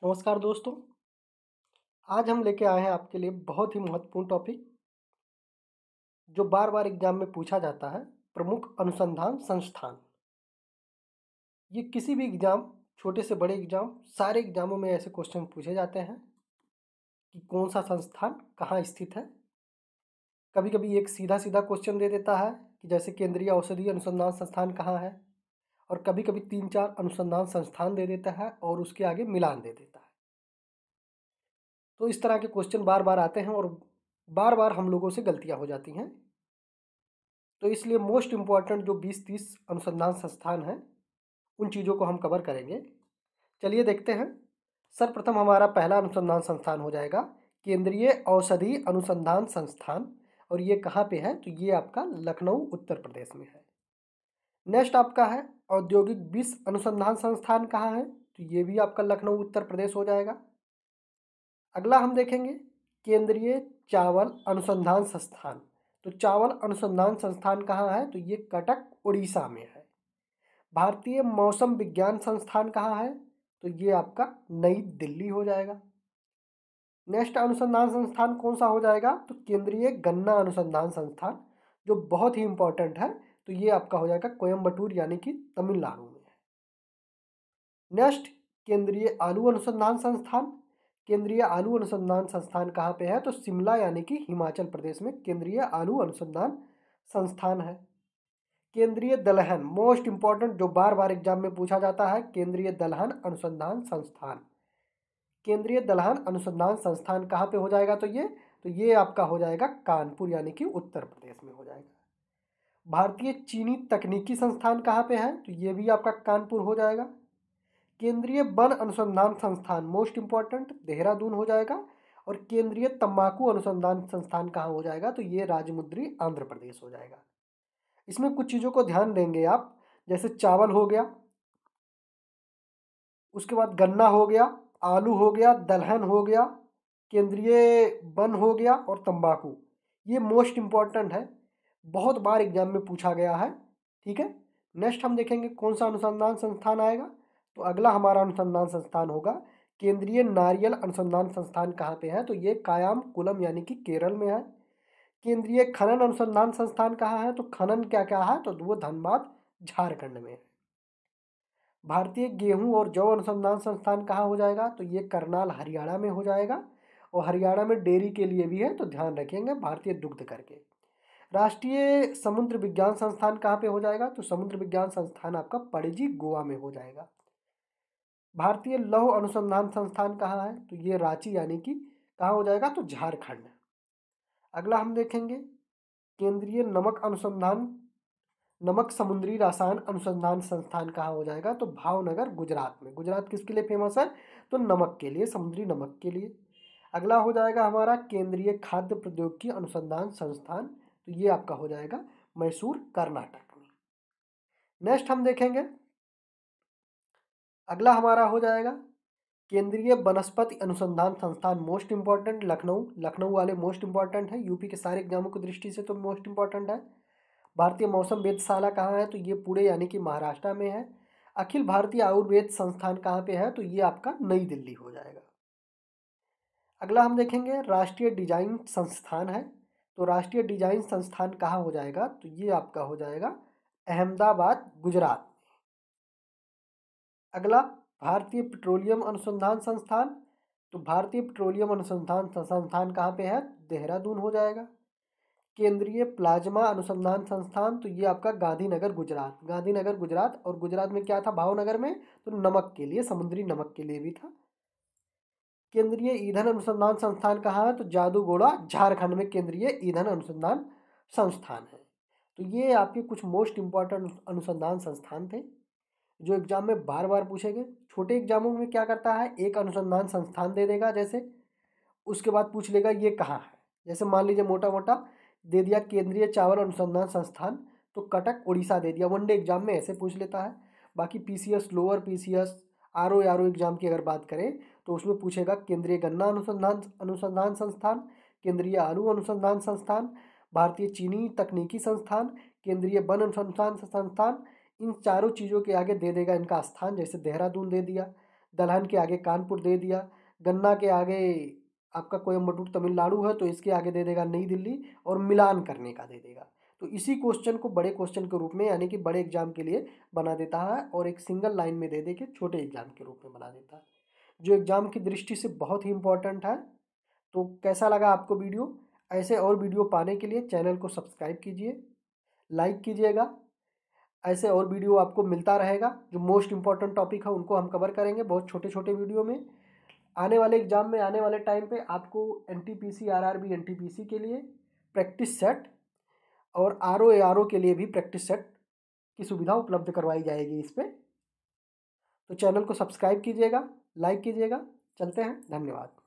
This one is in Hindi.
नमस्कार दोस्तों। आज हम लेके आए हैं आपके लिए बहुत ही महत्वपूर्ण टॉपिक जो बार बार एग्जाम में पूछा जाता है। प्रमुख अनुसंधान संस्थान। ये किसी भी एग्जाम, छोटे से बड़े एग्जाम, सारे एग्जामों में ऐसे क्वेश्चन पूछे जाते हैं कि कौन सा संस्थान कहाँ स्थित है। कभी कभी एक सीधा सीधा क्वेश्चन दे देता है कि जैसे केंद्रीय औषधि अनुसंधान संस्थान कहाँ है, और कभी कभी 3-4 अनुसंधान संस्थान दे देता है और उसके आगे मिलान दे देता है। तो इस तरह के क्वेश्चन बार बार आते हैं और बार बार हम लोगों से गलतियां हो जाती हैं। तो इसलिए मोस्ट इम्पॉर्टेंट जो 20-30 अनुसंधान संस्थान हैं उन चीज़ों को हम कवर करेंगे। चलिए देखते हैं। सर्वप्रथम हमारा पहला अनुसंधान संस्थान हो जाएगा केंद्रीय औषधि अनुसंधान संस्थान, और ये कहाँ पे है? तो ये आपका लखनऊ उत्तर प्रदेश में है। नेक्स्ट आपका है औद्योगिक विष अनुसंधान संस्थान कहाँ है? तो ये भी आपका लखनऊ उत्तर प्रदेश हो जाएगा। अगला हम देखेंगे केंद्रीय चावल अनुसंधान संस्थान। तो चावल अनुसंधान संस्थान कहाँ है? तो ये कटक उड़ीसा में है। भारतीय मौसम विज्ञान संस्थान कहाँ है? तो ये आपका नई दिल्ली हो जाएगा। नेक्स्ट अनुसंधान संस्थान कौन सा हो जाएगा? तो केंद्रीय गन्ना अनुसंधान संस्थान, जो बहुत ही इंपॉर्टेंट है। तो ये आपका हो जाएगा कोयम्बटूर यानी कि तमिलनाडु में है। नेक्स्ट केंद्रीय आलू अनुसंधान संस्थान। केंद्रीय आलू अनुसंधान संस्थान कहाँ पे है? तो शिमला यानी कि हिमाचल प्रदेश में केंद्रीय आलू अनुसंधान संस्थान है। केंद्रीय दलहन, मोस्ट इंपॉर्टेंट जो बार बार एग्जाम में पूछा जाता है, केंद्रीय दलहन अनुसंधान संस्थान। केंद्रीय दलहन अनुसंधान संस्थान कहाँ पे हो जाएगा? तो ये आपका हो जाएगा कानपुर यानी कि उत्तर प्रदेश में हो जाएगा। भारतीय चीनी तकनीकी संस्थान कहाँ पे है? तो ये भी आपका कानपुर हो जाएगा। केंद्रीय वन अनुसंधान संस्थान, मोस्ट इंपॉर्टेंट, देहरादून हो जाएगा। और केंद्रीय तंबाकू अनुसंधान संस्थान कहाँ हो जाएगा? तो ये राजमुंद्री आंध्र प्रदेश हो जाएगा। इसमें कुछ चीज़ों को ध्यान देंगे आप, जैसे चावल हो गया, उसके बाद गन्ना हो गया, आलू हो गया, दलहन हो गया, केंद्रीय वन हो गया और तंबाकू। ये मोस्ट इंपॉर्टेंट है, बहुत बार एग्जाम में पूछा गया है। ठीक है। नेक्स्ट हम देखेंगे कौन सा अनुसंधान संस्थान आएगा। तो अगला हमारा अनुसंधान संस्थान होगा केंद्रीय नारियल अनुसंधान संस्थान। कहाँ पे है? तो ये कायाम कुलम यानी कि केरल में है। केंद्रीय खनन अनुसंधान संस्थान कहाँ है? तो खनन क्या क्या है? तो वो धनबाद झारखंड में है। भारतीय गेहूं और जौ अनुसंधान संस्थान कहाँ हो जाएगा? तो ये करनाल हरियाणा में हो जाएगा। और हरियाणा में डेयरी के लिए भी है, तो ध्यान रखेंगे भारतीय दुग्ध करके। राष्ट्रीय समुद्र विज्ञान संस्थान कहाँ पे हो जाएगा? तो समुद्र विज्ञान संस्थान आपका पणजी गोवा में हो जाएगा। भारतीय लौह अनुसंधान संस्थान कहाँ है? तो ये रांची यानी कि कहाँ हो जाएगा? तो झारखंड। अगला हम देखेंगे केंद्रीय नमक अनुसंधान, नमक समुद्री रसायन अनुसंधान संस्थान कहाँ हो जाएगा? तो भावनगर गुजरात में। गुजरात किसके लिए फेमस है? तो नमक के लिए, समुद्री नमक के लिए। अगला हो जाएगा हमारा केंद्रीय खाद्य प्रौद्योगिकी अनुसंधान संस्थान, तो ये आपका हो जाएगा मैसूर कर्नाटक में। नेक्स्ट हम देखेंगे अगला हमारा हो जाएगा केंद्रीय वनस्पति अनुसंधान संस्थान, मोस्ट इंपॉर्टेंट, लखनऊ। लखनऊ वाले मोस्ट इंपॉर्टेंट है, यूपी के सारे एग्जामों की दृष्टि से तो मोस्ट इंपॉर्टेंट है। भारतीय मौसम वेधशाला कहाँ है? तो ये पुणे यानी कि महाराष्ट्र में है। अखिल भारतीय आयुर्वेद संस्थान कहाँ पे है? तो ये आपका नई दिल्ली हो जाएगा। अगला हम देखेंगे राष्ट्रीय डिजाइन संस्थान है। तो राष्ट्रीय डिजाइन संस्थान कहाँ हो जाएगा? तो ये आपका हो जाएगा अहमदाबाद गुजरात। अगला भारतीय पेट्रोलियम अनुसंधान संस्थान। तो भारतीय पेट्रोलियम अनुसंधान संस्थान कहाँ पे है? देहरादून हो जाएगा। केंद्रीय प्लाज्मा अनुसंधान संस्थान, तो ये आपका गांधीनगर गुजरात। गांधीनगर गुजरात, और गुजरात में क्या था? भावनगर में, तो नमक के लिए, समुद्री नमक के लिए भी था। केंद्रीय ईंधन अनुसंधान संस्थान कहाँ है? तो जादूगोड़ा झारखंड में केंद्रीय ईंधन अनुसंधान संस्थान है। तो ये आपके कुछ मोस्ट इंपॉर्टेंट अनुसंधान संस्थान थे जो एग्जाम में बार बार पूछे गए। छोटे एग्जामों में क्या करता है, एक अनुसंधान संस्थान दे देगा, जैसे उसके बाद पूछ लेगा ये कहाँ है। जैसे मान लीजिए मोटा मोटा दे दिया केंद्रीय चावल अनुसंधान संस्थान, तो कटक उड़ीसा दे दिया। वनडे एग्जाम में ऐसे पूछ लेता है। बाकी PCS, lower PCS, RO exam की अगर बात करें तो उसमें पूछेगा केंद्रीय गन्ना अनुसंधान अनुसंधान संस्थान, केंद्रीय आलू अनुसंधान संस्थान, भारतीय चीनी तकनीकी संस्थान, केंद्रीय वन अनुसंधान संस्थान। इन चारों चीज़ों के आगे दे देगा इनका स्थान, जैसे देहरादून दे दिया। दलहन के आगे कानपुर दे दिया, गन्ना के आगे आपका कोयम्बटूर तमिलनाडु है तो इसके आगे दे देगा नई दिल्ली, और मिलान करने का दे देगा। तो इसी क्वेश्चन को बड़े क्वेश्चन के रूप में यानी कि बड़े एग्जाम के लिए बना देता है, और एक सिंगल लाइन में दे दे के छोटे एग्जाम के रूप में बना देता है, जो एग्जाम की दृष्टि से बहुत ही इंपॉर्टेंट है। तो कैसा लगा आपको वीडियो? ऐसे और वीडियो पाने के लिए चैनल को सब्सक्राइब कीजिए, लाइक कीजिएगा। ऐसे और वीडियो आपको मिलता रहेगा, जो मोस्ट इंपॉर्टेंट टॉपिक है उनको हम कवर करेंगे बहुत छोटे छोटे वीडियो में। आने वाले एग्जाम में, आने वाले टाइम पे आपको एनटीपीसी, आरआरबी, एनटीपीसी के लिए प्रैक्टिस सेट और आरओ एआरओ के लिए भी प्रैक्टिस सेट की सुविधा उपलब्ध करवाई जाएगी इस पर। तो चैनल को सब्सक्राइब कीजिएगा, लाइक कीजिएगा। चलते हैं, धन्यवाद।